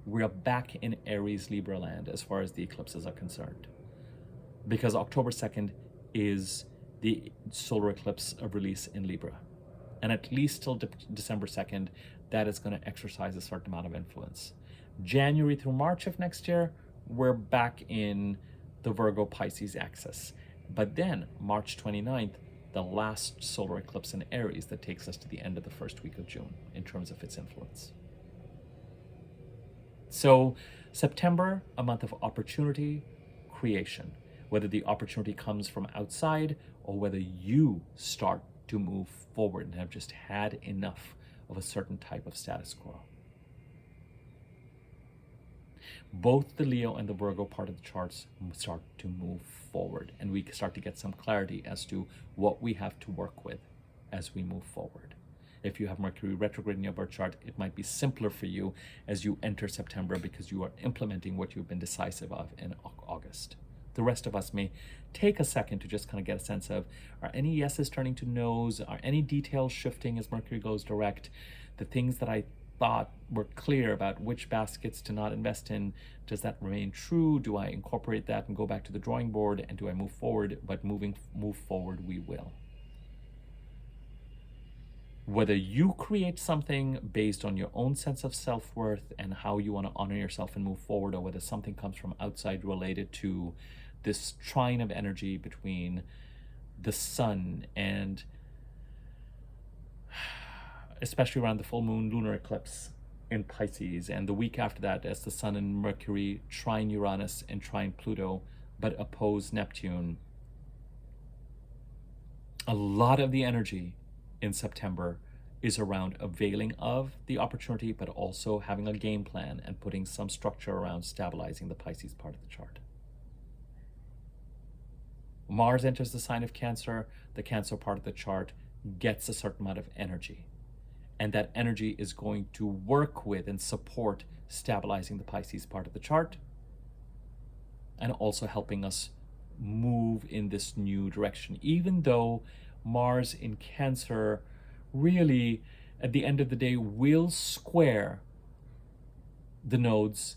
Speaker 1: we're back in Aries Libra land as far as the eclipses are concerned. Because October 2nd is the solar eclipse of release in Libra. And at least till December 2nd, that is going to exercise a certain amount of influence. January through March of next year, we're back in the Virgo Pisces axis. But then March 29th, the last solar eclipse in Aries that takes us to the end of the first week of June in terms of its influence. So September, a month of opportunity, creation. Whether the opportunity comes from outside or whether you start to move forward and have just had enough of a certain type of status quo. Both the Leo and the Virgo part of the charts start to move forward, and we start to get some clarity as to what we have to work with as we move forward. If you have Mercury retrograde in your birth chart, it might be simpler for you as you enter September because you are implementing what you've been decisive of in August. The rest of us may take a second to just kind of get a sense of, are any yeses turning to no's? Are any details shifting as Mercury goes direct? The things that I thought were clear about which baskets to not invest in, does that remain true? Do I incorporate that and go back to the drawing board? And do I move forward? But move forward we will. Whether you create something based on your own sense of self-worth and how you want to honor yourself and move forward, or whether something comes from outside related to this trine of energy between the sun and, especially around the full moon lunar eclipse in Pisces, and the week after that as the sun and Mercury trine Uranus and trine Pluto, but oppose Neptune. A lot of the energy in September is around availing of the opportunity, but also having a game plan and putting some structure around stabilizing the Pisces part of the chart. Mars enters the sign of Cancer. The Cancer part of the chart gets a certain amount of energy. And that energy is going to work with and support stabilizing the Pisces part of the chart and also helping us move in this new direction. Even though Mars in Cancer really, at the end of the day, will square the nodes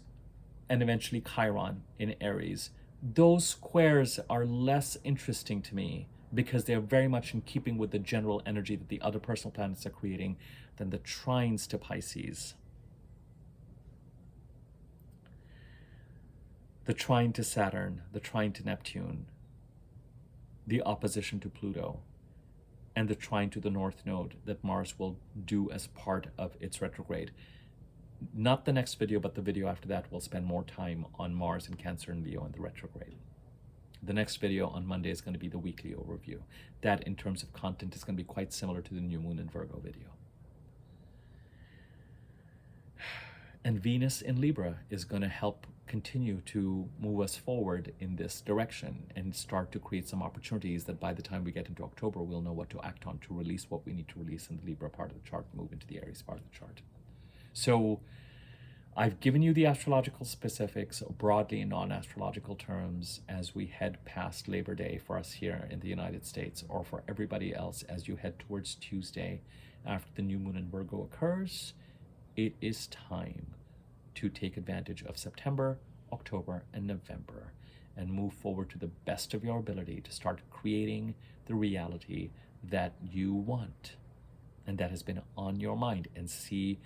Speaker 1: and eventually Chiron in Aries, those squares are less interesting to me because they're very much in keeping with the general energy that the other personal planets are creating than the trines to Pisces. The trine to Saturn, the trine to Neptune, the opposition to Pluto, and the trine to the North Node that Mars will do as part of its retrograde. Not the next video, but the video after that will spend more time on Mars and Cancer and Leo and the retrograde. The next video on Monday is going to be the weekly overview. That, in terms of content, is going to be quite similar to the new moon and Virgo video. And Venus in Libra is going to help continue to move us forward in this direction and start to create some opportunities that by the time we get into October, we'll know what to act on to release what we need to release in the Libra part of the chart, move into the Aries part of the chart. So I've given you the astrological specifics broadly in non-astrological terms as we head past Labor Day for us here in the United States, or for everybody else as you head towards Tuesday after the new moon in Virgo occurs. It is time to take advantage of September, October, and November and move forward to the best of your ability to start creating the reality that you want and that has been on your mind, and see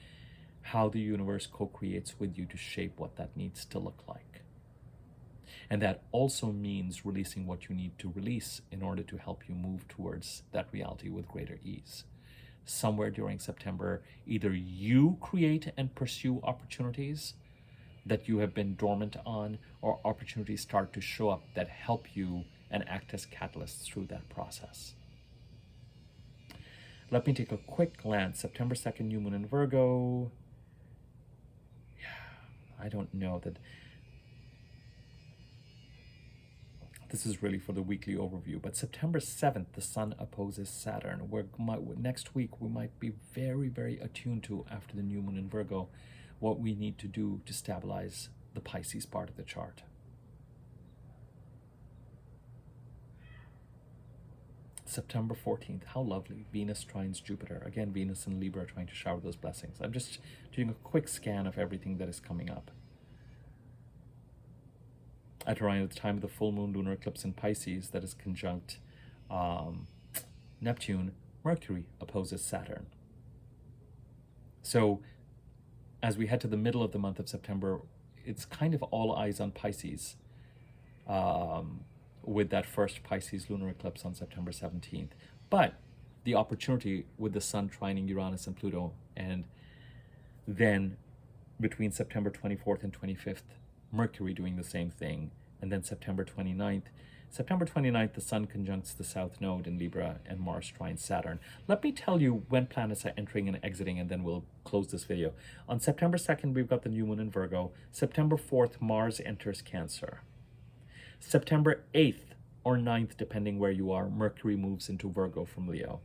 Speaker 1: how the universe co-creates with you to shape what that needs to look like. And that also means releasing what you need to release in order to help you move towards that reality with greater ease. Somewhere during September, either you create and pursue opportunities that you have been dormant on, or opportunities start to show up that help you and act as catalysts through that process. Let me take a quick glance. September 2nd, new moon in Virgo. I don't know that this is really for the weekly overview, but September 7th, the sun opposes Saturn, where next week we might be very, very attuned to, after the new moon in Virgo, what we need to do to stabilize the Pisces part of the chart. September 14th, how lovely. Venus trines Jupiter. Again, Venus and Libra are trying to shower those blessings. I'm just doing a quick scan of everything that is coming up. At around the time of the full moon lunar eclipse in Pisces that is conjunct Neptune, Mercury opposes Saturn. So as we head to the middle of the month of September, it's kind of all eyes on Pisces, with that first Pisces lunar eclipse on September 17th. But the opportunity with the sun trining Uranus and Pluto, and then between September 24th and 25th, Mercury doing the same thing, and then September 29th, the sun conjuncts the south node in Libra, and Mars trines Saturn. Let me tell you when planets are entering and exiting, and then we'll close this video. On September 2nd, we've got the new moon in Virgo. September 4th, Mars enters Cancer. September 8th or 9th, depending where you are, Mercury moves into Virgo from Leo.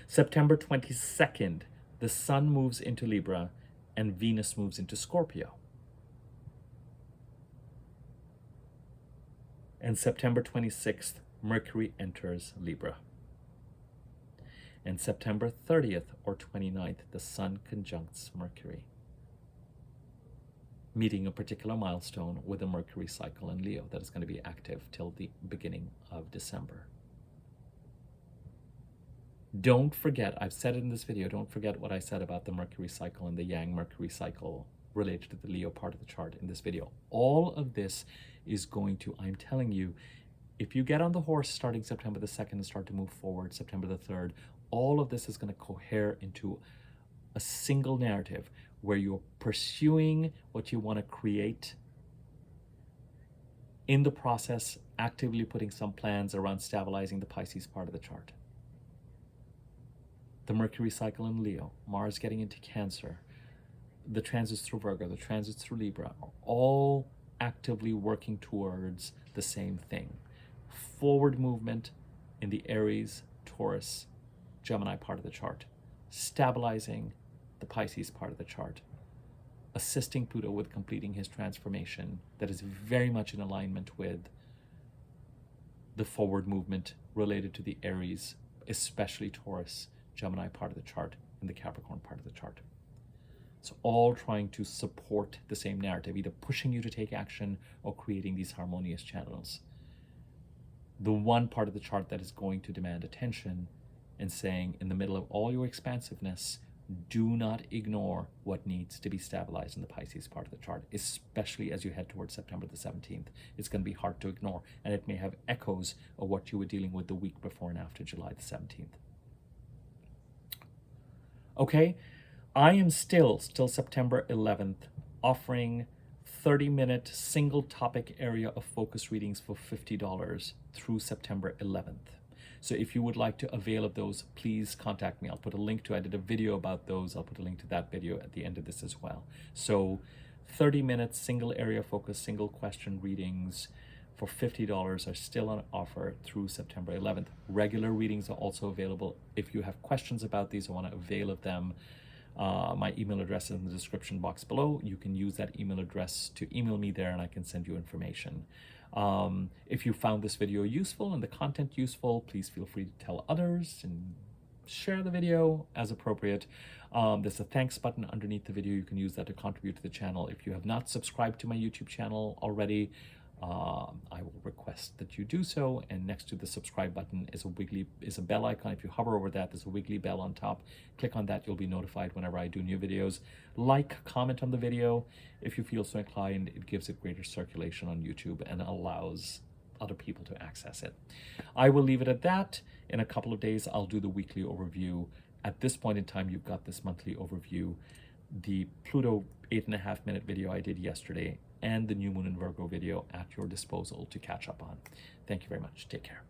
Speaker 1: September 22nd, the sun moves into Libra and Venus moves into Scorpio. And September 26th, Mercury enters Libra. And September 30th or 29th, the sun conjuncts Mercury, meeting a particular milestone with a Mercury cycle in Leo that is going to be active till the beginning of December. Don't forget, I've said it in this video, don't forget what I said about the Mercury cycle and the Yang Mercury cycle related to the Leo part of the chart in this video. All of this is going to, I'm telling you, if you get on the horse starting September the 2nd and start to move forward, September the 3rd, all of this is going to cohere into a single narrative where you're pursuing what you want to create, in the process actively putting some plans around stabilizing the Pisces part of the chart. The Mercury cycle in Leo, Mars getting into Cancer, the transits through Virgo, the transits through Libra, are all actively working towards the same thing. Forward movement in the Aries, Taurus, Gemini part of the chart, stabilizing the Pisces part of the chart, assisting Pluto with completing his transformation that is very much in alignment with the forward movement related to the Aries, especially Taurus, Gemini part of the chart, and the Capricorn part of the chart. So all trying to support the same narrative, either pushing you to take action or creating these harmonious channels. The one part of the chart that is going to demand attention and saying, in the middle of all your expansiveness, do not ignore what needs to be stabilized in the Pisces part of the chart, especially as you head towards September the 17th. It's going to be hard to ignore, and it may have echoes of what you were dealing with the week before and after July the 17th. Okay, I am still September 11th, offering 30-minute single topic area of focus readings for $50 through September 11th. So if you would like to avail of those, please contact me. I'll put a link to, I did a video about those. I'll put a link to that video at the end of this as well. So 30 minutes, single area focus, single question readings for $50 are still on offer through September 11th. Regular readings are also available. If you have questions about these or want to avail of them, my email address is in the description box below. You can use that email address to email me there and I can send you information. If you found this video useful and the content useful, please feel free to tell others and share the video as appropriate. There's a thanks button underneath the video. You can use that to contribute to the channel. If you have not subscribed to my YouTube channel already, I will request that you do so. And next to the subscribe button is a bell icon. If you hover over that, there's a wiggly bell on top. Click on that, you'll be notified whenever I do new videos. Like, comment on the video if you feel so inclined. It gives it greater circulation on YouTube and allows other people to access it. I will leave it at that. In a couple of days, I'll do the weekly overview. At this point in time, you've got this monthly overview, the Pluto 8.5-minute video I did yesterday, and the new moon in Virgo video at your disposal to catch up on. Thank you very much. Take care.